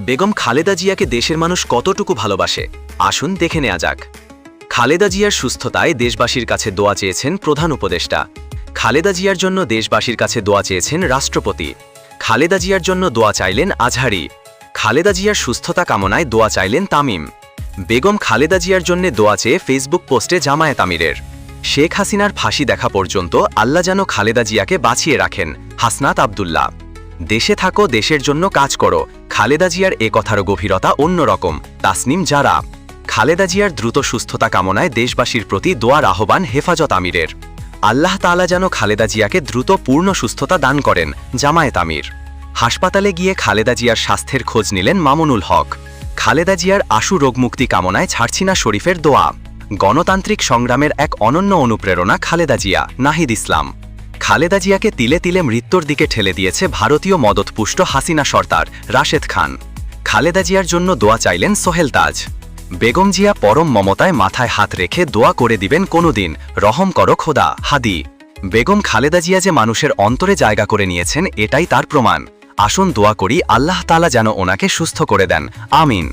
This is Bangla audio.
বেগম খালেদা জিয়াকে দেশের মানুষ কতটুকু ভালোবাসে আসুন দেখে নেওয়া যাক। খালেদা জিয়ার সুস্থতায় দেশবাসীর কাছে দোয়া চেয়েছেন প্রধান উপদেষ্টা। খালেদা জিয়ার জন্য দেশবাসীর কাছে দোয়া চেয়েছেন রাষ্ট্রপতি। খালেদা জিয়ার জন্য দোয়া চাইলেন আজহারি। খালেদা জিয়ার সুস্থতা কামনায় দোয়া চাইলেন তামিম। বেগম খালেদা জিয়ার জন্য দোয়া চেয়ে ফেসবুক পোস্টে জামায়াত আমিরের। শেখ হাসিনার ফাঁসি দেখা পর্যন্ত আল্লাহ যেন খালেদা জিয়াকে বাঁচিয়ে রাখেন, হাসনাত আবদুল্লাহ। দেশে থাকো, দেশের জন্য কাজ করো, খালেদা জিয়ার এ কথার গভীরতা অন্যরকম, তাসনিম জারা। খালেদা জিয়ার দ্রুত সুস্থতা কামনায় দেশবাসীর প্রতি দোয়ার আহ্বান হেফাজত আমিরের। আল্লাহ তাআলা যেন খালেদা জিয়াকে দ্রুত পূর্ণ সুস্থতা দান করেন, জামায়াত আমির। হাসপাতালে গিয়ে খালেদা জিয়ার স্বাস্থ্যের খোঁজ নিলেন মামুনুল হক। খালেদা জিয়ার আশু রোগমুক্তি কামনায় ছাড়ছিনা শরীফের দোয়া। গণতান্ত্রিক সংগ্রামের এক অনন্য অনুপ্রেরণা খালেদা জিয়া, নাহিদ ইসলাম। খালেদা জিয়াকে তিলে তিলে মৃত্যুর দিকে ঠেলে দিয়েছে ভারতীয় মদতপুষ্ট হাসিনা সরকার, রাশেদ খান। খালেদা জিয়ার জন্য দোয়া চাইলেন সোহেল তাজ। বেগম জিয়া পরম মমতায় মাথায় হাত রেখে দোয়া করে দিবেন কোনোদিন, রহম করো খোদা, হাদি। বেগম খালেদা জিয়া যে মানুষের অন্তরে জায়গা করে নিয়েছেন, এটাই তার প্রমাণ। আসুন দোয়া করি আল্লাহ তাআলা যেন ওনাকে সুস্থ করে দেন, আমিন।